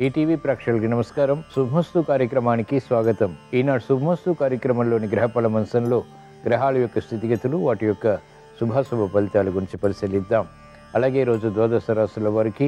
ETV ప్రేక్షకులకి నమస్కారం. శుభమస్తు కార్యక్రమానికి స్వాగతం. ఈనాడు శుభమస్తు కార్యక్రమంలోని గ్రహఫల మంచంలో గ్రహాల యొక్క స్థితిగతులు, వాటి యొక్క శుభాశుభ ఫలితాల గురించి పరిశీలిద్దాం. అలాగే ఈరోజు ద్వాదశ రాశుల వారికి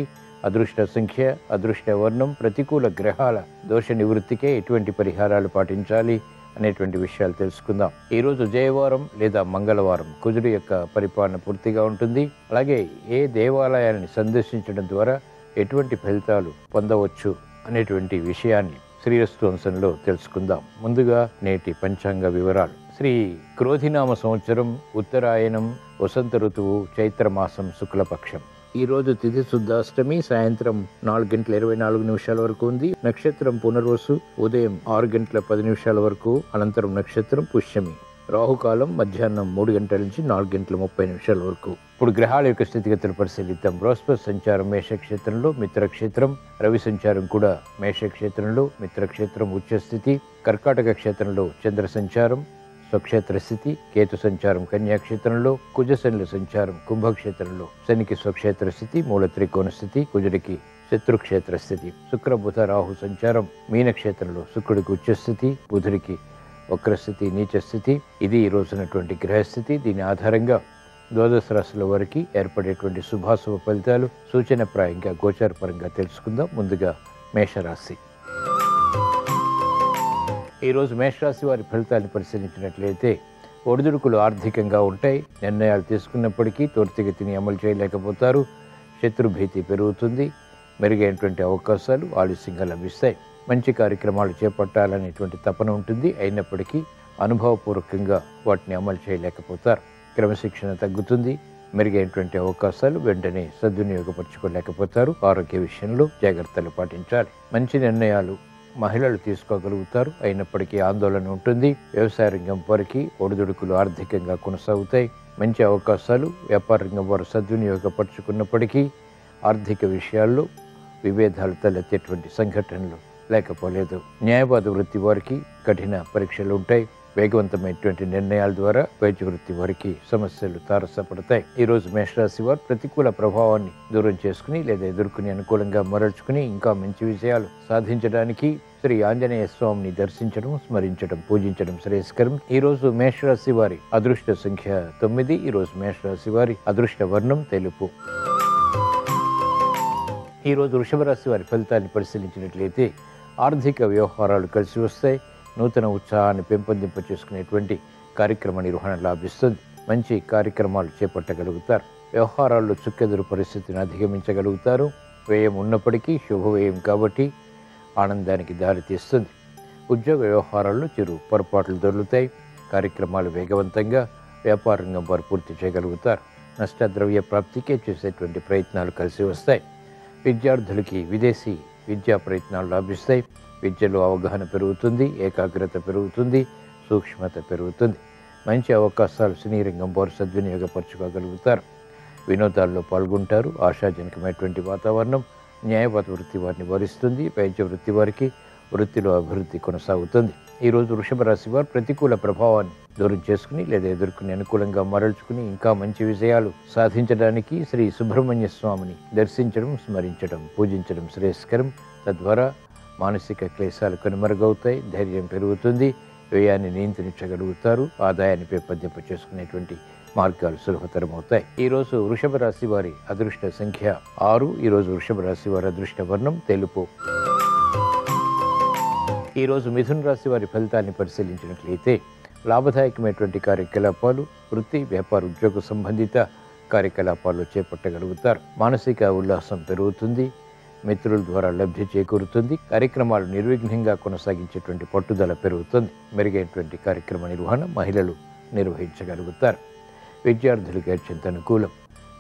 అదృష్ట సంఖ్య, అదృష్ట వర్ణం, ప్రతికూల గ్రహాల దోష నివృత్తికే ఎటువంటి పరిహారాలు పాటించాలి అనేటువంటి విషయాలు తెలుసుకుందాం. ఈరోజు జయవారం లేదా మంగళవారం, కుజుడు యొక్క పరిపాలన పూర్తిగా ఉంటుంది. అలాగే ఏ దేవాలయాన్ని సందర్శించడం ద్వారా ఎటువంటి ఫలితాలు పొందవచ్చు అనేటువంటి విషయాన్ని శ్రీరస్తు అంశంలో తెలుసుకుందాం. ముందుగా నేటి పంచాంగ వివరాలు. శ్రీ క్రోధినామ సంవత్సరం, ఉత్తరాయణం, వసంత ఋతువు, చైత్రమాసం, శుక్లపక్షం. ఈరోజు తిథి శుద్ధాష్టమి సాయంత్రం 4:24 వరకు ఉంది. నక్షత్రం పునర్వసు ఉదయం 6:10 వరకు, అనంతరం నక్షత్రం పుష్యమి. రాహుకాలం మధ్యాహ్నం 3 గంటల నుంచి 4:30 వరకు. ఇప్పుడు గ్రహాల యొక్క స్థితిగతులు పరిశీలిద్దాం. బృహస్పతి సంచారం మేషక్షేత్రంలో, మిత్రక్షేత్రం. రవి సంచారం కూడా మేషక్షేత్రంలో, మిత్రక్షేత్రం ఉచ్చస్థితి. కర్కాటక క్షేత్రంలో చంద్ర సంచారం స్వక్షేత్ర స్థితి. కేతు సంచారం కన్యాక్షేత్రంలో, కుజశనుల సంచారం కుంభక్షేత్రంలో, శనికి స్వక్షేత్ర స్థితి, మూల త్రికోణ స్థితి, కుజుడికి శత్రుక్షేత్ర స్థితి. శుక్ర బుధ రాహు సంచారం మీనక్షేత్రంలో, శుక్రుడికి ఉచ్చస్థితి, బుధుడికి వక్రస్థితి, నీచస్థితి. ఇది ఈ రోజునటువంటి గ్రహస్థితి. దీని ఆధారంగా ద్వాదశ రాశుల వారికి ఏర్పడేటువంటి శుభాశుభ ఫలితాలు సూచనప్రాయంగా గోచారపరంగా తెలుసుకుందాం. ముందుగా మేషరాశి. ఈరోజు మేషరాశి వారి ఫలితాన్ని పరిశీలించినట్లయితే ఒడిదుడుకులు ఆర్థికంగా ఉంటాయి. నిర్ణయాలు తీసుకున్నప్పటికీ త్వరితగతిని అమలు చేయలేకపోతారు. శత్రుభీతి పెరుగుతుంది. మెరుగైనటువంటి అవకాశాలు ఆలస్యంగా లభిస్తాయి. మంచి కార్యక్రమాలు చేపట్టాలనేటువంటి తపన ఉంటుంది. అయినప్పటికీ అనుభవపూర్వకంగా వాటిని అమలు చేయలేకపోతారు. క్రమశిక్షణ తగ్గుతుంది. మెరుగైనటువంటి అవకాశాలు వెంటనే సద్వినియోగపరచుకోలేకపోతారు. ఆరోగ్య విషయంలో జాగ్రత్తలు పాటించాలి. మంచి నిర్ణయాలు మహిళలు తీసుకోగలుగుతారు. అయినప్పటికీ ఆందోళన ఉంటుంది. వ్యవసాయ రంగం వారికి ఒడిదుడుకులు ఆర్థికంగా కొనసాగుతాయి. మంచి అవకాశాలు వ్యాపార రంగం వారు సద్వినియోగపరచుకున్నప్పటికీ ఆర్థిక విషయాల్లో విభేదాలు తలెత్తేటువంటి సంఘటనలు లేకపోలేదు. న్యాయవాద వృత్తి వారికి కఠిన పరీక్షలు ఉంటాయి. వేగవంతమైనటువంటి నిర్ణయాల ద్వారా వైద్య వృత్తి వారికి సమస్యలు తారసపడతాయి. ఈరోజు మేషరాశి వారు ప్రతికూల ప్రభావాన్ని దూరం చేసుకుని లేదా ఎదుర్కొని అనుకూలంగా మరల్చుకుని ఇంకా మంచి విజయాలు సాధించడానికి శ్రీ ఆంజనేయ స్వామిని దర్శించడం, స్మరించడం, పూజించడం శ్రేయస్కరం. ఈరోజు మేషరాశి వారి అదృష్ట సంఖ్య 9. ఈరోజు మేషరాశి వారి అదృష్ట వర్ణం తెలుపు. ఈరోజు వృషభ రాశి వారి ఫలితాన్ని పరిశీలించినట్లయితే ఆర్థిక వ్యవహారాలు కలిసి వస్తాయి. నూతన ఉత్సాహాన్ని పెంపొందింప చేసుకునేటువంటి కార్యక్రమ నిర్వహణ లాభిస్తుంది. మంచి కార్యక్రమాలు చేపట్టగలుగుతారు. వ్యవహారాల్లో చుక్కెదురు పరిస్థితిని అధిగమించగలుగుతారు. వ్యయం ఉన్నప్పటికీ శుభవ్యయం కాబట్టి ఆనందానికి దారితీస్తుంది. ఉద్యోగ వ్యవహారాల్లో చిరు పొరపాట్లు దొరుకుతాయి. కార్యక్రమాలు వేగవంతంగా వ్యాపార రంగం వారు పూర్తి చేయగలుగుతారు. నష్టద్రవ్య ప్రాప్తికే చేసేటువంటి ప్రయత్నాలు కలిసి వస్తాయి. విద్యార్థులకి విదేశీ విద్యా ప్రయత్నాలు లాభిస్తాయి. విద్యలో అవగాహన పెరుగుతుంది, ఏకాగ్రత పెరుగుతుంది, సూక్ష్మత పెరుగుతుంది. మంచి అవకాశాలు సినీ రంగం వారు సద్వినియోగపరచుకోగలుగుతారు. వినోదాల్లో పాల్గొంటారు. ఆశాజనకమైనటువంటి వాతావరణం న్యాయవాద వృత్తి వారిని వరిస్తుంది. వైద్య వృత్తి వారికి వృత్తిలో అభివృద్ధి కొనసాగుతుంది. ఈరోజు వృషభ రాశి వారు ప్రతికూల ప్రభావాన్ని దూరం చేసుకుని లేదా ఎదుర్కొని అనుకూలంగా మరల్చుకుని ఇంకా మంచి విజయాలు సాధించడానికి శ్రీ సుబ్రహ్మణ్య స్వామిని దర్శించడం, స్మరించడం, పూజించడం శ్రేయస్కరం. తద్వారా మానసిక క్లేశాలు కనుమరుగవుతాయి. ధైర్యం పెరుగుతుంది. వ్యయాన్ని నియంత్రించగలుగుతారు. ఆదాయాన్ని పెంపొందింప చేసుకునేటువంటి మార్గాలు సులభతరమవుతాయి. ఈరోజు వృషభ రాశి వారి అదృష్ట సంఖ్య 6. ఈరోజు వృషభ రాశి వారి అదృష్ట వర్ణం తెలుపు. ఈరోజు మిథున రాశి వారి ఫలితాన్ని పరిశీలించినట్లయితే లాభదాయకమైనటువంటి కార్యకలాపాలు, వృత్తి, వ్యాపార, ఉద్యోగ సంబంధిత కార్యకలాపాలు చేపట్టగలుగుతారు. మానసిక ఉల్లాసం పెరుగుతుంది. మిత్రుల ద్వారా లబ్ధి చేకూరుతుంది. కార్యక్రమాలు నిర్విఘ్నంగా కొనసాగించేటువంటి పట్టుదల పెరుగుతుంది. మెరుగైనటువంటి కార్యక్రమ నిర్వహణ మహిళలు నిర్వహించగలుగుతారు. విద్యార్థులకు అత్యంత అనుకూలం.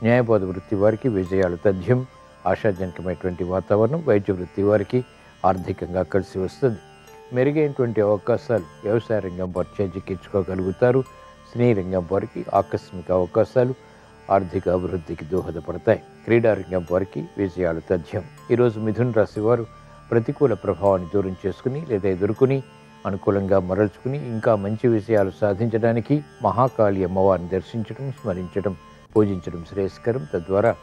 న్యాయవాద వృత్తి వారికి విజయాలు తథ్యం. ఆశాజనకమైనటువంటి వాతావరణం వైద్య వృత్తి వారికి ఆర్థికంగా కలిసి వస్తుంది. మెరుగైనటువంటి అవకాశాలు వ్యవసాయ రంగం వారు చేజిక్కించుకోగలుగుతారు. సినీ రంగం వారికి ఆకస్మిక అవకాశాలు ఆర్థిక అభివృద్ధికి దోహదపడతాయి. క్రీడారంగం వారికి విజయాలు తథ్యం. ఈరోజు మిథున రాశి వారు ప్రతికూల ప్రభావాన్ని దూరం చేసుకుని లేదా ఎదుర్కొని అనుకూలంగా మరల్చుకుని ఇంకా మంచి విజయాలు సాధించడానికి మహాకాళి అమ్మవారిని దర్శించడం, స్మరించడం, పూజించడం శ్రేయస్కరం. తద్వారా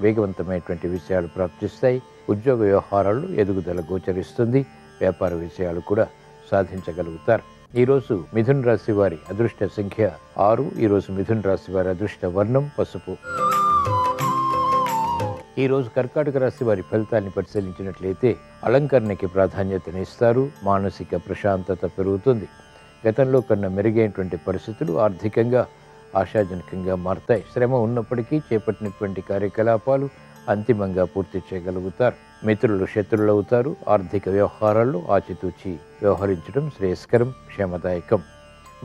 వేగవంతమైనటువంటి విషయాలు ప్రాప్తిస్తాయి. ఉద్యోగ వ్యవహారాల్లో ఎదుగుదల గోచరిస్తుంది. వ్యాపార విషయాలు కూడా సాధించగలుగుతారు. ఈరోజు మిథున రాశి వారి అదృష్ట సంఖ్య 6. ఈరోజు మిథున రాశి వారి అదృష్ట వర్ణం పసుపు. ఈరోజు కర్కాటక రాశి వారి ఫలితాన్ని పరిశీలించినట్లయితే అలంకరణకి ప్రాధాన్యతనిస్తారు. మానసిక ప్రశాంతత పెరుగుతుంది. గతంలో కన్నా మెరుగైనటువంటి పరిస్థితులు ఆర్థికంగా ఆశాజనకంగా మారతాయి. శ్రమ ఉన్నప్పటికీ చేపట్టినటువంటి కార్యకలాపాలు అంతిమంగా పూర్తి చేయగలుగుతారు. మిత్రులు శత్రులవుతారు. ఆర్థిక వ్యవహారాల్లో ఆచితూచి వ్యవహరించడం శ్రేయస్కరం, క్షేమదాయకం.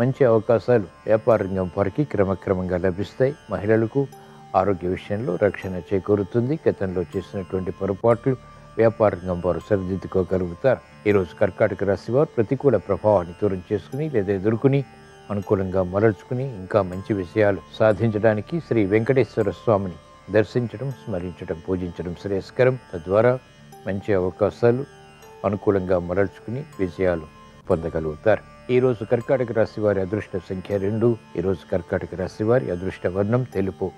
మంచి అవకాశాలు వ్యాపార రంగం వారికి క్రమక్రమంగా లభిస్తాయి. మహిళలకు ఆరోగ్య విషయంలో రక్షణ చేకూరుతుంది. గతంలో చేసినటువంటి పొరపాట్లు వ్యాపార రంగం వారు సరిదిద్దుకోగలుగుతారు. ఈరోజు కర్కాటక రాశి వారు ప్రతికూల ప్రభావాన్ని దూరం చేసుకుని లేదా ఎదుర్కొని అనుకూలంగా మరల్చుకుని ఇంకా మంచి విషయాలు సాధించడానికి శ్రీ వెంకటేశ్వర స్వామిని దర్శించడం, స్మరించడం, పూజించడం శ్రేయస్కరం. తద్వారా మంచి అవకాశాలు అనుకూలంగా మరల్చుకుని విజయాలు పొందగలుగుతారు. ఈరోజు కర్కాటక రాశి వారి అదృష్ట సంఖ్య 2. ఈరోజు కర్కాటక రాశి వారి అదృష్ట వర్ణం తెలుపు.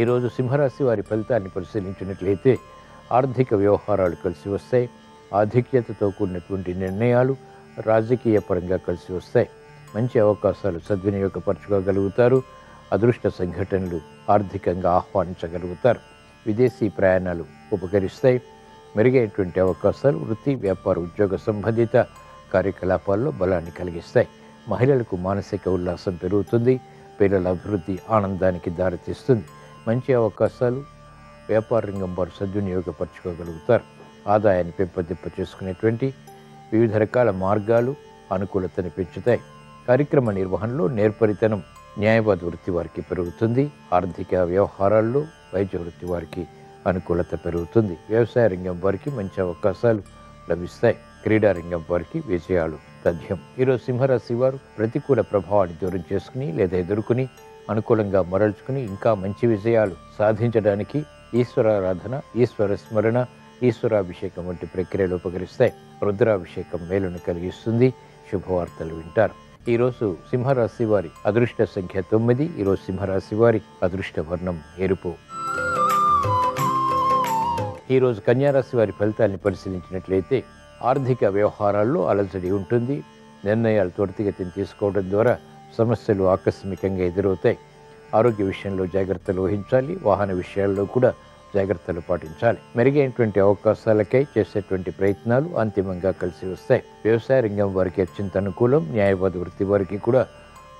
ఈరోజు సింహరాశి వారి ఫలితాన్ని పరిశీలించినట్లయితే ఆర్థిక వ్యవహారాలు కలిసి వస్తాయి. ఆధిక్యతతో కూడినటువంటి నిర్ణయాలు రాజకీయ పరంగా కలిసి వస్తాయి. మంచి అవకాశాలు సద్వినియోగపరచుకోగలుగుతారు. అదృష్ట సంఘటనలు ఆర్థికంగా ఆహ్వానించగలుగుతారు. విదేశీ ప్రయాణాలు ఉపకరిస్తాయి. మెరుగైనటువంటి అవకాశాలు వృత్తి, వ్యాపార, ఉద్యోగ సంబంధిత కార్యకలాపాల్లో బలాన్ని కలిగిస్తాయి. మహిళలకు మానసిక ఉల్లాసం పెరుగుతుంది. పిల్లల అభివృద్ధి ఆనందానికి దారితీస్తుంది. మంచి అవకాశాలు వ్యాపార రంగం వారు సద్వినియోగపరచుకోగలుగుతారు. ఆదాయాన్ని పెంపొందింప చేసుకునేటువంటి వివిధ రకాల మార్గాలు అనుకూలతను పెంచుతాయి. కార్యక్రమ నిర్వహణలో నేర్పరితనం న్యాయవాద వృత్తి వారికి పెరుగుతుంది. ఆర్థిక వ్యవహారాల్లో వైద్య వృత్తి వారికి అనుకూలత పెరుగుతుంది. వ్యవసాయ రంగం వారికి మంచి అవకాశాలు లభిస్తాయి. క్రీడా రంగం వారికి విజయాలు తథ్యం. ఈరోజు సింహరాశి వారు ప్రతికూల ప్రభావాన్ని దూరం చేసుకుని లేదా ఎదుర్కొని అనుకూలంగా మరల్చుకుని ఇంకా మంచి విజయాలు సాధించడానికి ఈశ్వరారాధన, ఈశ్వర స్మరణ, ఈశ్వరాభిషేకం వంటి ప్రక్రియలు ఉపకరిస్తాయి. రుద్రాభిషేకం మేలును కలిగిస్తుంది. శుభవార్తలు వింటారు. ఈరోజు సింహరాశి వారి అదృష్ట సంఖ్య 9. ఈరోజు సింహరాశి వారి అదృష్ట వర్ణం ఎరుపు. ఈరోజు కన్యారాశి వారి ఫలితాన్ని పరిశీలించినట్లయితే ఆర్థిక వ్యవహారాల్లో అలజడి ఉంటుంది. నిర్ణయాలు త్వరితగతిని తీసుకోవడం ద్వారా సమస్యలు ఆకస్మికంగా ఎదురవుతాయి. ఆరోగ్య విషయంలో జాగ్రత్తలు వహించాలి. వాహన విషయాల్లో కూడా జాగ్రత్తలు పాటించాలి. మెరుగైనటువంటి అవకాశాలకై చేసేటువంటి ప్రయత్నాలు అంతిమంగా కలిసి వస్తాయి. వ్యవసాయ రంగం వారికి అత్యంత అనుకూలం. న్యాయవాద వృత్తి వారికి కూడా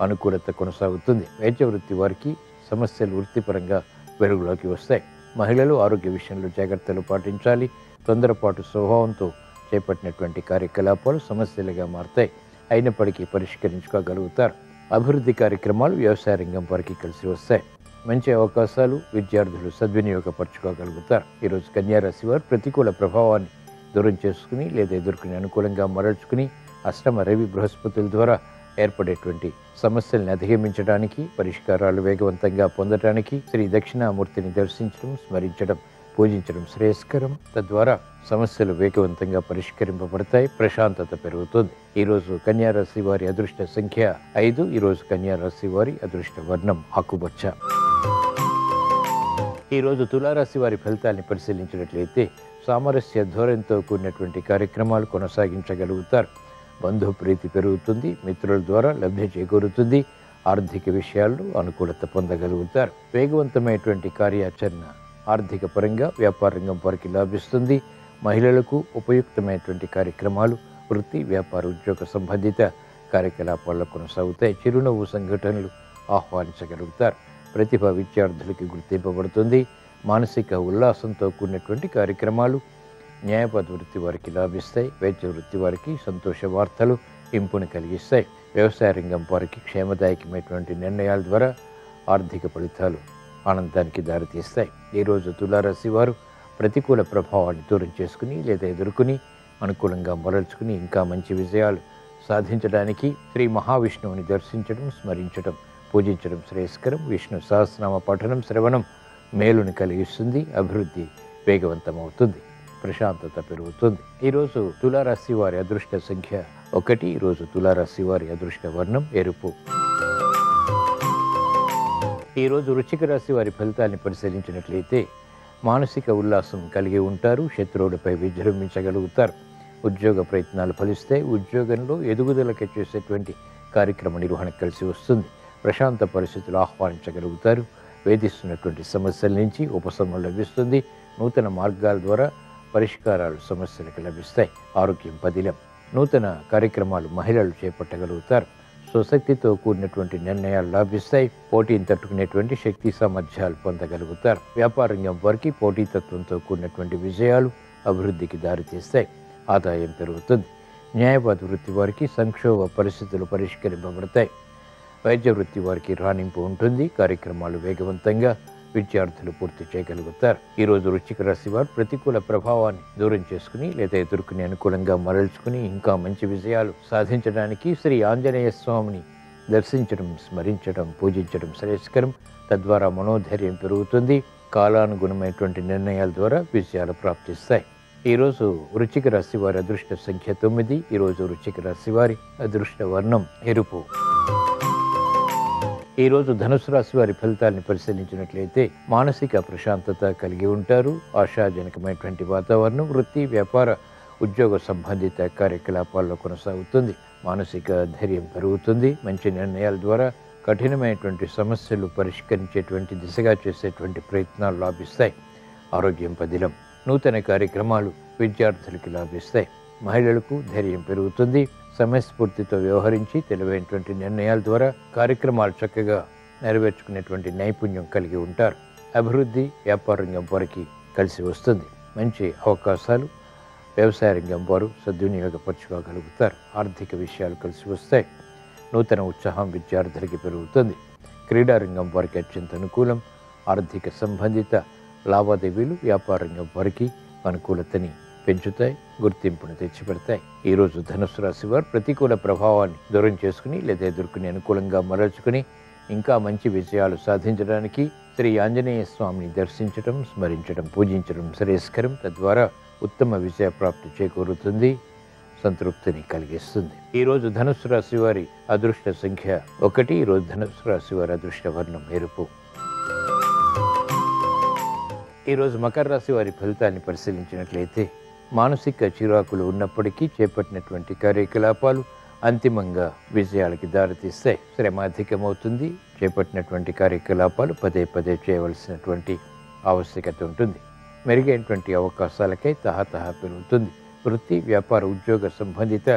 అనుకూలత కొనసాగుతుంది. వైద్య వృత్తి వారికి సమస్యలు వృత్తిపరంగా వెలుగులోకి వస్తాయి. మహిళలు ఆరోగ్య విషయంలో జాగ్రత్తలు పాటించాలి. తొందరపాటు స్వభావంతో చేపట్టినటువంటి కార్యకలాపాలు సమస్యలుగా మారతాయి. అయినప్పటికీ పరిష్కరించుకోగలుగుతారు. అభివృద్ధి కార్యక్రమాలు వ్యవసాయ రంగం వారికి కలిసి వస్తాయి. మంచి అవకాశాలు విద్యార్థులు సద్వినియోగపరచుకోగలుగుతారు. ఈరోజు కన్యారాశి వారు ప్రతికూల ప్రభావాన్ని దూరం చేసుకుని లేదా ఎదుర్కొని అనుకూలంగా మరల్చుకుని అష్టమ రవి బృహస్పతుల ద్వారా ఏర్పడేటువంటి సమస్యల్ని అధిగమించడానికి, పరిష్కారాలు వేగవంతంగా పొందడానికి శ్రీ దక్షిణామూర్తిని దర్శించడం, స్మరించడం, పూజించడం శ్రేయస్కరం. తద్వారా సమస్యలు వేగవంతంగా పరిష్కరింపబడతాయి. ప్రశాంతత పెరుగుతుంది. ఈరోజు కన్యారాశి వారి అదృష్ట సంఖ్య 5. ఈరోజు కన్యారాశి వారి అదృష్ట వర్ణం ఆకుపచ్చ. ఈరోజు తులారాశి వారి ఫలితాన్ని పరిశీలించినట్లయితే సామరస్య ధోరణితో కూడినటువంటి కార్యక్రమాలు కొనసాగించగలుగుతారు. బంధు ప్రీతి పెరుగుతుంది. మిత్రుల ద్వారా లబ్ధి చేకూరుతుంది. ఆర్థిక విషయాల్లో అనుకూలత పొందగలుగుతారు. వేగవంతమైనటువంటి కార్యాచరణ ఆర్థిక పరంగా వ్యాపార రంగం వారికి లాభిస్తుంది. మహిళలకు ఉపయుక్తమైనటువంటి కార్యక్రమాలు వృత్తి, వ్యాపార, ఉద్యోగ సంబంధిత కార్యకలాపాల్లో కొనసాగుతాయి. చిరునవ్వు సంఘటనలు ఆహ్వానించగలుగుతారు. ప్రతిభ విద్యార్థులకి గుర్తింపబడుతుంది. మానసిక ఉల్లాసంతో కూడినటువంటి కార్యక్రమాలు న్యాయవాద వృత్తి వారికి లాభిస్తాయి. వైద్య వృత్తి వారికి సంతోష వార్తలు ఇంపుని కలిగిస్తాయి. వ్యవసాయ రంగం వారికి క్షేమదాయకమైనటువంటి నిర్ణయాల ద్వారా ఆర్థిక ఫలితాలు ఆనందానికి దారితీస్తాయి. ఈరోజు తులారాశి వారు ప్రతికూల ప్రభావాన్ని దూరం చేసుకుని లేదా ఎదుర్కొని అనుకూలంగా మరల్చుకుని ఇంకా మంచి విజయాలు సాధించడానికి శ్రీ మహావిష్ణువుని దర్శించడం, స్మరించడం, పూజించడం శ్రేయస్కరం. విష్ణు సహస్రనామ పఠనం, శ్రవణం మేలుని కలిగిస్తుంది. అభివృద్ధి వేగవంతమవుతుంది. ప్రశాంతత పెరుగుతుంది. ఈరోజు తులారాశి వారి అదృష్ట సంఖ్య 1. ఈరోజు తులారాశి వారి అదృష్ట వర్ణం ఎరుపు. ఈరోజు వృశ్చిక రాశి వారి ఫలితాన్ని పరిశీలించినట్లయితే మానసిక ఉల్లాసం కలిగి ఉంటారు. శత్రువులపై విజృంభించగలుగుతారు. ఉద్యోగ ప్రయత్నాలు ఫలిస్తాయి. ఉద్యోగంలో ఎదుగుదలకి చేసేటువంటి కార్యక్రమ నిర్వహణ కలిసి వస్తుంది. ప్రశాంత పరిస్థితులు ఆహ్వానించగలుగుతారు. వేధిస్తున్నటువంటి సమస్యల నుంచి ఉపశమనం లభిస్తుంది. నూతన మార్గాల ద్వారా పరిష్కారాలు సమస్యలకు లభిస్తాయి. ఆరోగ్యం పదిలం. నూతన కార్యక్రమాలు మహిళలు చేపట్టగలుగుతారు. స్వశక్తితో కూడినటువంటి నిర్ణయాలు లాభిస్తాయి. పోటీని తట్టుకునేటువంటి శక్తి సామర్థ్యాలు పొందగలుగుతారు. వ్యాపార రంగం వారికి పోటీతత్వంతో కూడినటువంటి విజయాలు అభివృద్ధికి దారితీస్తాయి. ఆదాయం పెరుగుతుంది. న్యాయవాద వృత్తి వారికి సంక్షోభ పరిస్థితులు పరిష్కరింపబడతాయి. వైద్య వృత్తి వారికి రాణింపు ఉంటుంది. కార్యక్రమాలు వేగవంతంగా విద్యార్థులు పూర్తి చేయగలుగుతారు. ఈరోజు వృశ్చిక రాశి వారు ప్రతికూల ప్రభావాన్ని దూరం చేసుకుని లేదా ఎదుర్కొని అనుకూలంగా మరల్చుకుని ఇంకా మంచి విజయాలు సాధించడానికి శ్రీ ఆంజనేయ స్వామిని దర్శించడం, స్మరించడం, పూజించడం శ్రేయస్కరం. తద్వారా మనోధైర్యం పెరుగుతుంది. కాలానుగుణమైనటువంటి నిర్ణయాల ద్వారా విజయాలు ప్రాప్తిస్తాయి. ఈరోజు వృశ్చిక రాశి వారి అదృష్ట సంఖ్య 9. ఈరోజు వృశ్చిక రాశి వారి అదృష్ట వర్ణం ఎరుపు. ఈరోజు ధనుసు రాశి వారి ఫలితాలను పరిశీలించినట్లయితే మానసిక ప్రశాంతత కలిగి ఉంటారు. ఆశాజనకమైనటువంటి వాతావరణం వృత్తి, వ్యాపార, ఉద్యోగ సంబంధిత కార్యకలాపాల్లో కొనసాగుతుంది. మానసిక ధైర్యం పెరుగుతుంది. మంచి నిర్ణయాల ద్వారా కఠినమైనటువంటి సమస్యలు పరిష్కరించేటువంటి దిశగా చేసేటువంటి ప్రయత్నాలు లాభిస్తాయి. ఆరోగ్యం పదిలం. నూతన కార్యక్రమాలు విద్యార్థులకి లాభిస్తాయి. మహిళలకు ధైర్యం పెరుగుతుంది. సమయస్ఫూర్తితో వ్యవహరించి తెలివైనటువంటి నిర్ణయాల ద్వారా కార్యక్రమాలు చక్కగా నెరవేర్చుకునేటువంటి నైపుణ్యం కలిగి ఉంటారు. అభివృద్ధి వ్యాపార రంగం వారికి కలిసి వస్తుంది. మంచి అవకాశాలు వ్యవసాయ రంగం వారు సద్వినియోగపరచుకోగలుగుతారు. ఆర్థిక విషయాలు కలిసి వస్తాయి. నూతన ఉత్సాహం విద్యార్థులకి పెరుగుతుంది. క్రీడారంగం వారికి అత్యంత అనుకూలం. ఆర్థిక సంబంధిత లావాదేవీలు వ్యాపార రంగం వారికి అనుకూలతని పెంచుతాయి, గుర్తింపును తెచ్చిపెడతాయి. ఈరోజు ధనుసు రాశి వారు ప్రతికూల ప్రభావాన్ని దూరం చేసుకుని లేదా ఎదుర్కొని అనుకూలంగా మరల్చుకుని ఇంకా మంచి విజయాలు సాధించడానికి శ్రీ ఆంజనేయ స్వామిని దర్శించడం, స్మరించడం, పూజించడం శ్రేయస్కరం. తద్వారా ఉత్తమ విజయ ప్రాప్తి చేకూరుతుంది, సంతృప్తిని కలిగిస్తుంది. ఈరోజు ధనుసు రాశి వారి అదృష్ట సంఖ్య 1. ఈరోజు ధనుసు రాశి వారి అదృష్ట వర్ణం ఎరుపు. ఈరోజు మకర రాశి వారి ఫలితాన్ని పరిశీలించినట్లయితే మానసిక చిరాకులు ఉన్నప్పటికీ చేపట్టినటువంటి కార్యకలాపాలు అంతిమంగా విజయాలకి దారితీస్తాయి. శ్రమ అధికమవుతుంది. చేపట్టినటువంటి కార్యకలాపాలు పదే పదే చేయవలసినటువంటి ఆవశ్యకత ఉంటుంది. మెరుగైనటువంటి అవకాశాలకై తహతహ పెరుగుతుంది. వృత్తి, వ్యాపార, ఉద్యోగ సంబంధిత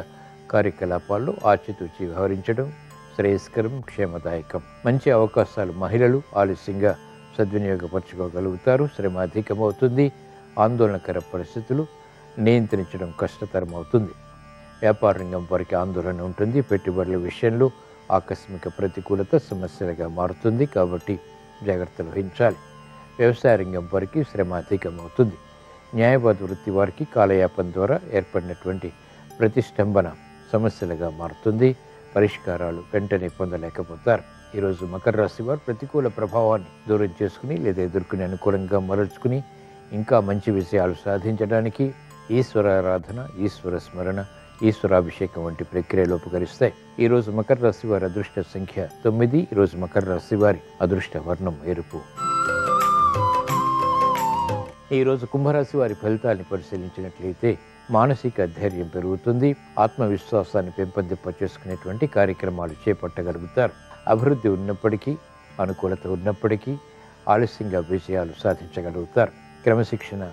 కార్యకలాపాల్లో ఆచితూచి వ్యవహరించడం శ్రేయస్కరం, క్షేమదాయకం. మంచి అవకాశాలు మహిళలు ఆలస్యంగా సద్వినియోగపరచుకోగలుగుతారు. శ్రమ అధికమవుతుంది. ఆందోళనకర పరిస్థితులు నియంత్రించడం కష్టతరం అవుతుంది. వ్యాపార రంగం వారికి ఆందోళన ఉంటుంది. పెట్టుబడుల విషయంలో ఆకస్మిక ప్రతికూలత సమస్యలుగా మారుతుంది. కాబట్టి జాగ్రత్తలు వహించాలి. వ్యవసాయ రంగం వారికి శ్రమ అధికమవుతుంది. న్యాయవాద వృత్తి వారికి కాలయాపన ద్వారా ఏర్పడినటువంటి ప్రతిష్టంభన సమస్యలుగా మారుతుంది. పరిష్కారాలు వెంటనే పొందలేకపోతారు. ఈరోజు మకర రాశి వారు ప్రతికూల ప్రభావాన్ని దూరం చేసుకుని లేదా ఎదుర్కొని అనుకూలంగా మరల్చుకుని ఇంకా మంచి విజయాలు సాధించడానికి ఈశ్వరారాధన, ఈశ్వర స్మరణ, ఈశ్వరాభిషేకం వంటి ప్రక్రియలు ఉపకరిస్తాయి. ఈరోజు మకర రాశి వారి అదృష్ట సంఖ్య 9. ఈరోజు మకర రాశి వారి అదృష్ట వర్ణం ఎరుపు. ఈరోజు కుంభరాశి వారి ఫలితాన్ని పరిశీలించినట్లయితే మానసిక ధైర్యం పెరుగుతుంది. ఆత్మవిశ్వాసాన్ని పెంపొందింపచేసుకునేటువంటి కార్యక్రమాలు చేపట్టగలుగుతారు. అభివృద్ధి ఉన్నప్పటికీ, అనుకూలత ఉన్నప్పటికీ ఆలస్యంగా విజయాలు సాధించగలుగుతారు. క్రమశిక్షణ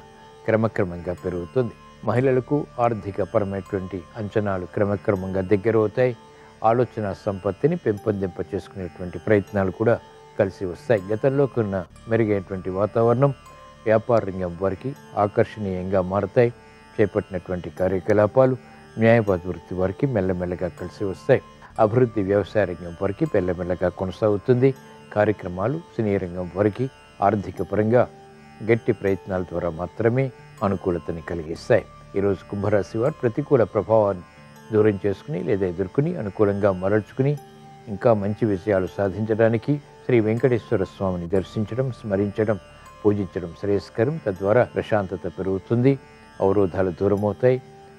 క్రమక్రమంగా పెరుగుతుంది. మహిళలకు ఆర్థికపరమైనటువంటి అంచనాలు క్రమక్రమంగా దగ్గరవుతాయి. ఆలోచన సంపత్తిని పెంపొందింప చేసుకునేటువంటి ప్రయత్నాలు కూడా కలిసి వస్తాయి. గతంలో కొన్న మెరుగైనటువంటి వాతావరణం వ్యాపార రంగం వారికి ఆకర్షణీయంగా మారతాయి. చేపట్టినటువంటి కార్యకలాపాలు న్యాయవాద వృత్తి వారికి మెల్లమెల్లగా కలిసి వస్తాయి. అభివృద్ధి వ్యవసాయ రంగం వారికి మెల్లమెల్లగా కొనసాగుతుంది. కార్యక్రమాలు సినీ రంగం వారికి ఆర్థిక పరంగా గట్టి ప్రయత్నాల ద్వారా మాత్రమే అనుకూలతని కలిగిస్తాయి. ఈరోజు కుంభరాశి వారు ప్రతికూల ప్రభావాన్ని దూరం చేసుకుని లేదా ఎదుర్కొని అనుకూలంగా మరల్చుకుని ఇంకా మంచి విజయాలు సాధించడానికి శ్రీ వెంకటేశ్వర స్వామిని దర్శించడం, స్మరించడం, పూజించడం శ్రేయస్కరం. తద్వారా ప్రశాంతత పెరుగుతుంది. అవరోధాలు దూరమవుతాయి.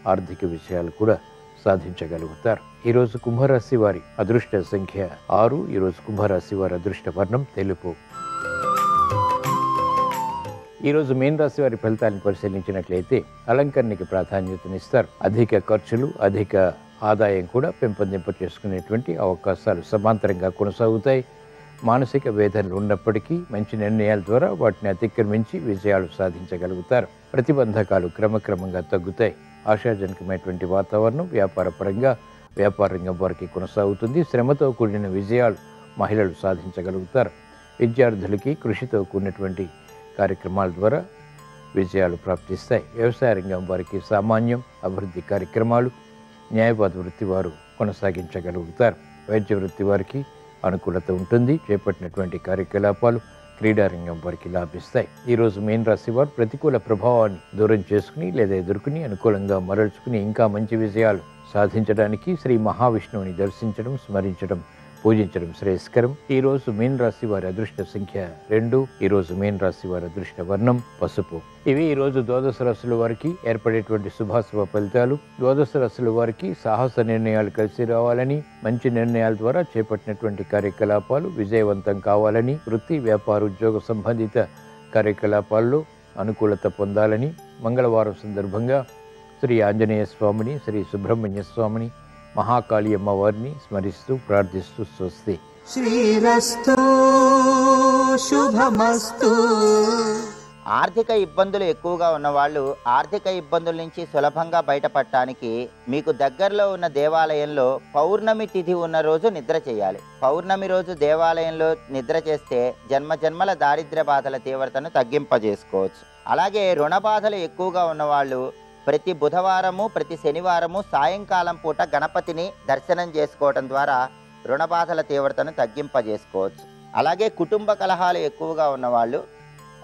ఆర్థిక విషయాలు కూడా సాధించగలుగుతారు. ఈరోజు కుంభరాశి వారి అదృష్ట సంఖ్య 6. ఈరోజు కుంభరాశి వారి అదృష్ట వర్ణం తెలుపు. ఈరోజు మీన రాశి వారి ఫలితాలను పరిశీలించినట్లయితే అలంకరణకి ప్రాధాన్యతనిస్తారు. అధిక ఖర్చులు, అధిక ఆదాయం కూడా పెంపొందింప చేసుకునేటువంటి అవకాశాలు సమాంతరంగా కొనసాగుతాయి. మానసిక వేదనలు ఉన్నప్పటికీ మంచి నిర్ణయాల ద్వారా వాటిని అతిక్రమించి విజయాలు సాధించగలుగుతారు. ప్రతిబంధకాలు క్రమక్రమంగా తగ్గుతాయి. ఆశాజనకమైనటువంటి వాతావరణం వ్యాపార రంగం వారికి కొనసాగుతుంది. శ్రమతో కూడిన విజయాలు మహిళలు సాధించగలుగుతారు. విద్యార్థులకి కృషితో కూడినటువంటి కార్యక్రమాల ద్వారా విజయాలు ప్రాప్తిస్తాయి. వ్యవసాయ రంగం వారికి సామాన్యం, అభివృద్ధి కార్యక్రమాలు, న్యాయవాద వృత్తి వారు కొనసాగించగలుగుతారు. వైద్య వృత్తి వారికి అనుకూలత ఉంటుంది. చేపట్టినటువంటి కార్యకలాపాలు క్రీడారంగం వారికి లాభిస్తాయి. ఈరోజు మీన రాశి వారు ప్రతికూల ప్రభావాన్ని దూరం చేసుకుని లేదా ఎదుర్కొని అనుకూలంగా మరల్చుకుని ఇంకా మంచి విజయాలు సాధించడానికి శ్రీ మహావిష్ణువుని దర్శించడం, స్మరించడం, పూజించడం శ్రేయస్కరం. ఈరోజు మీన రాశి వారి అదృష్ట సంఖ్య 2. ఈరోజు మీన రాశి వారి అదృష్ట వర్ణం పసుపు. ఇవి ఈరోజు ద్వాదశ రాశుల వారికి ఏర్పడేటువంటి శుభాశుభ ఫలితాలు. ద్వాదశ రాశుల వారికి సాహస నిర్ణయాలు కలిసి రావాలని, మంచి నిర్ణయాల ద్వారా చేపట్టినటువంటి కార్యకలాపాలు విజయవంతం కావాలని, వృత్తి, వ్యాపార, ఉద్యోగ సంబంధిత కార్యకలాపాల్లో అనుకూలత పొందాలని, మంగళవారం సందర్భంగా శ్రీ ఆంజనేయ స్వామిని, శ్రీ సుబ్రహ్మణ్య స్వామిని, మహాకాళి అమ్మవారిని స్మరిస్తూ ప్రార్థిస్తూ స్వస్తి. శ్రీరస్తు శుభమస్తు. ఆర్థిక ఇబ్బందులు ఎక్కువగా ఉన్నవాళ్ళు ఆర్థిక ఇబ్బందుల నుంచి సులభంగా బయటపడటానికి మీకు దగ్గరలో ఉన్న దేవాలయంలో పౌర్ణమి తిథి ఉన్న రోజు నిద్ర చేయాలి. పౌర్ణమి రోజు దేవాలయంలో నిద్ర చేస్తే జన్మజన్మల దారిద్ర్య బాధల తీవ్రతను తగ్గింపజేసుకోవచ్చు. అలాగే రుణ బాధలు ఎక్కువగా ఉన్నవాళ్ళు ప్రతి బుధవారము, ప్రతి శనివారము సాయంకాలం పూట గణపతిని దర్శనం చేసుకోవడం ద్వారా రుణ బాధల తీవ్రతను తగ్గింపజేసుకోవచ్చు. అలాగే కుటుంబ కలహాలు ఎక్కువగా ఉన్నవాళ్ళు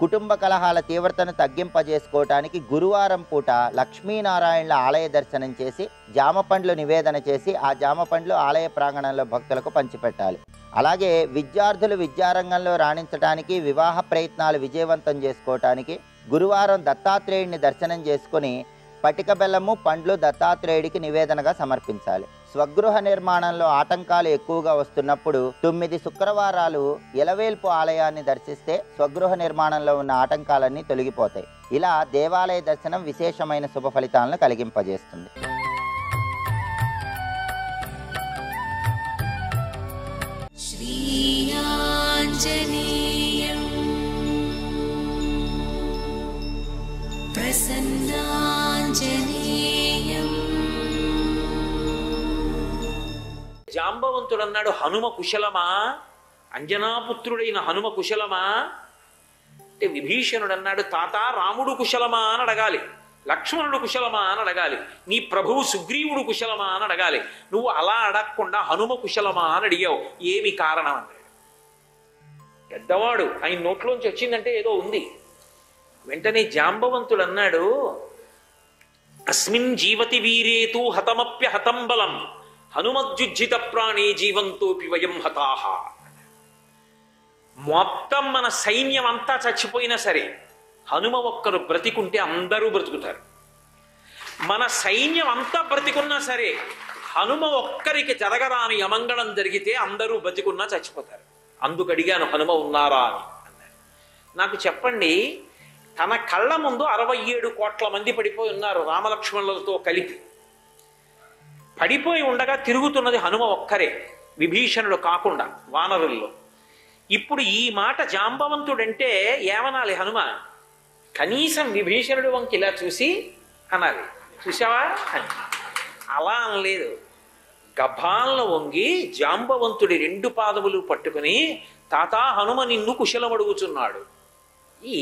కుటుంబ కలహాల తీవ్రతను తగ్గింపజేసుకోవటానికి గురువారం పూట లక్ష్మీనారాయణల ఆలయ దర్శనం చేసి జామ పండ్లు నివేదన చేసి ఆ జామ పండ్లు ఆలయ ప్రాంగణంలో భక్తులకు పంచిపెట్టాలి. అలాగే విద్యార్థులు విద్యారంగంలో రాణించడానికి, వివాహ ప్రయత్నాలు విజయవంతం చేసుకోవటానికి గురువారం దత్తాత్రేయుడిని దర్శనం చేసుకుని పటిక బెల్లము, పండ్లు దత్తాత్రేయుడికి నివేదనగా సమర్పించాలి. స్వగృహ నిర్మాణంలో ఆటంకాలు ఎక్కువగా వస్తున్నప్పుడు 9 శుక్రవారాలు ఎలవేల్పు ఆలయాన్ని దర్శిస్తే స్వగృహ నిర్మాణంలో ఉన్న ఆటంకాలన్నీ తొలగిపోతాయి. ఇలా దేవాలయ దర్శనం విశేషమైన శుభ ఫలితాలను కలిగింపజేస్తుంది. జాంబవంతుడు అన్నాడు, హనుమ కుశలమా? అంజనాపుత్రుడైన హనుమ కుశలమా అంటే విభీషణుడు అన్నాడు, తాత రాముడు కుశలమా అని అడగాలి, లక్ష్మణుడు కుశలమా అని అడగాలి, నీ ప్రభువు సుగ్రీవుడు కుశలమా అని అడగాలి. నువ్వు అలా అడగకుండా హనుమ కుశలమా అని అడిగావు, ఏమి కారణం అన్నాడు. పెద్దవాడు, ఆయన నోట్లోంచి వచ్చిందంటే ఏదో ఉంది. వెంటనే జాంబవంతుడు అన్నాడు, అస్మిన్ జీవతి వీరేతు హతమప్య హతం బలం హనుమద్యుజ్జిత ప్రాణే జీవంతోపి వయం హతాహ. మొత్తం మన సైన్యం అంతా చచ్చిపోయినా సరే హనుమ ఒక్కరు బ్రతికుంటే అందరూ బ్రతుకుతారు. మన సైన్యం అంతా బ్రతికున్నా సరే హనుమ ఒక్కరికి జరగరాని అమంగళం జరిగితే అందరూ బ్రతికున్నా చచ్చిపోతారు. అందుకు అడిగాను, హనుమ ఉన్నారా అని అన్నారు. నాకు చెప్పండి, తన కళ్ళ ముందు 67 కోట్ల మంది పడిపోయి ఉన్నారు రామలక్ష్మణులతో కలిపి. పడిపోయి ఉండగా తిరుగుతున్నది హనుమ ఒక్కరే, విభీషణుడు కాకుండా వానరుల్లో. ఇప్పుడు ఈ మాట జాంబవంతుడంటే ఏమనాలి హనుమ? కనీసం విభీషణుడు వంకి ఇలా చూసి అనాలి, చూసావా అని. అలా అనలేదు. గభాలను వంగి జాంబవంతుడి 2 పాదములు పట్టుకుని, తాత హనుమ నిన్ను కుశలమడుగుచున్నాడు.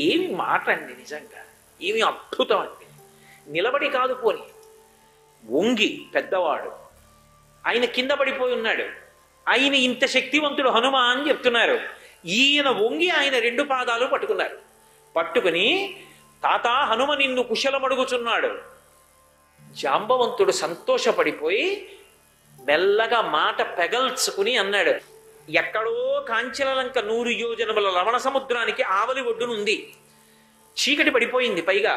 ఏమి మాట అండి, నిజంగా ఏమి అద్భుతం అండి. నిలబడి కాదు, పోని వంగి, పెద్దవాడు ఆయన కింద పడిపోయి ఉన్నాడు. ఆయన ఇంత శక్తివంతుడు హనుమ అని చెప్తున్నారు. ఈయన వంగి ఆయన 2 పాదాలు పట్టుకున్నారు. పట్టుకుని, తాత హనుమ నిన్ను కుశలమడుగుచున్నాడు. జాంబవంతుడు సంతోషపడిపోయి మెల్లగా మాట పెగల్చుకుని అన్నాడు, ఎక్కడో కాంచనలంక 100 యోజనముల లవణ సముద్రానికి ఆవలి ఒడ్డునుంది, చీకటి పడిపోయింది. పైగా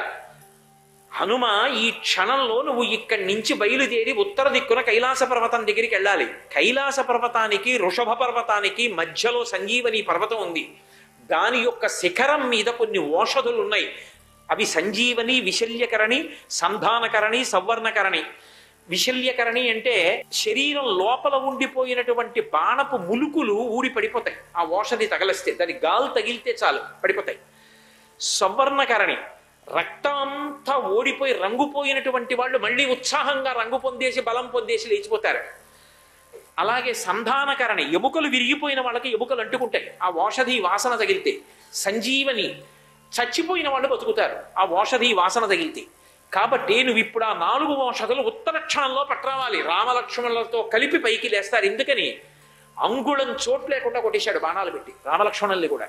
హనుమ, ఈ క్షణంలో నువ్వు ఇక్కడి నుంచి బయలుదేరి ఉత్తర దిక్కున కైలాస పర్వతం దగ్గరికి వెళ్ళాలి. కైలాస పర్వతానికి, వృషభ పర్వతానికి మధ్యలో సంజీవని పర్వతం ఉంది. దాని యొక్క శిఖరం మీద కొన్ని ఓషధులు ఉన్నాయి. అవి సంజీవని, విశల్యకరణి, సంధానకరణి, సవర్ణకరణి. విశల్యకరణి అంటే శరీరం లోపల ఉండిపోయినటువంటి బాణపు ములుకులు ఊడి పడిపోతాయి. ఆ ఓషధి తగలిస్తే, దాని గాలి తగిలితే చాలు పడిపోతాయి. సవర్ణకరణి రక్తం అంతా ఓడిపోయి రంగుపోయినటువంటి వాళ్ళు మళ్ళీ ఉత్సాహంగా రంగు పొందేసి బలం పొందేసి లేచిపోతారు. అలాగే సంధానకరణి ఎముకలు విరిగిపోయిన వాళ్ళకి ఎముకలు అంటుకుంటాయి ఆ ఓషధి వాసన తగిలితే. సంజీవని చచ్చిపోయిన వాళ్ళు బతుకుతారు ఆ ఓషధి వాసన తగిలితే. కాబట్టి నువ్వు ఇప్పుడు ఆ 4 ఓషధులు ఉత్తర క్షణంలో పట్టరావాలి. రామలక్ష్మణులతో కలిపి పైకి లేస్తారు. ఎందుకని అంగుళం చోటు లేకుండా కొట్టేశాడు బాణాలు పెట్టి రామలక్ష్మణుల్ని కూడా.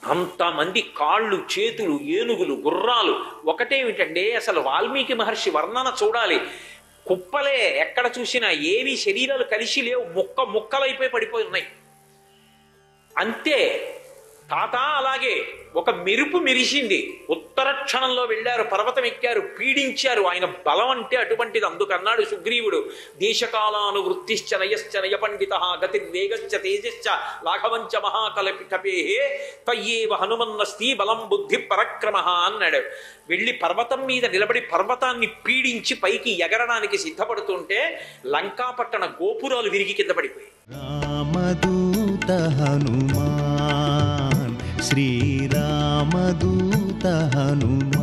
అంతమంది కాళ్ళు, చేతులు, ఏనుగులు, గుర్రాలు. ఒకటేమిటంటే అసలు వాల్మీకి మహర్షి వర్ణన చూడాలి. కుప్పలే, ఎక్కడ చూసినా ఏవి శరీరాలు కలిసి లేవు, ముక్కలైపోయి పడిపోయి ఉన్నాయి. అంతే తాత. అలాగే ఒక మెరుపు మెరిసింది. ఉత్తర క్షణంలో వెళ్ళారు, పర్వతం ఎక్కారు, పీడించారు. ఆయన బలం అంటే అటువంటిది. అందుకన్నాడు సుగ్రీవుడు, దేశకాలానువృత్తిశ్చ నయశ్చ నయ పండిత గతిర్వేగశ్చ తేజశ్చ లాఘవంచ మహాకలపేహే తయ్యేవ హనుమన్నస్తి బలం బుద్ధి పరక్రమ అన్నాడు. వెళ్ళి పర్వతం మీద నిలబడి పర్వతాన్ని పీడించి పైకి ఎగరడానికి సిద్ధపడుతుంటే లంకాపట్టణ గోపురాలు విరిగి కింద పడిపోయాయి. రామదూత హనుమాన్, శ్రీరామదూత హనుమాన్.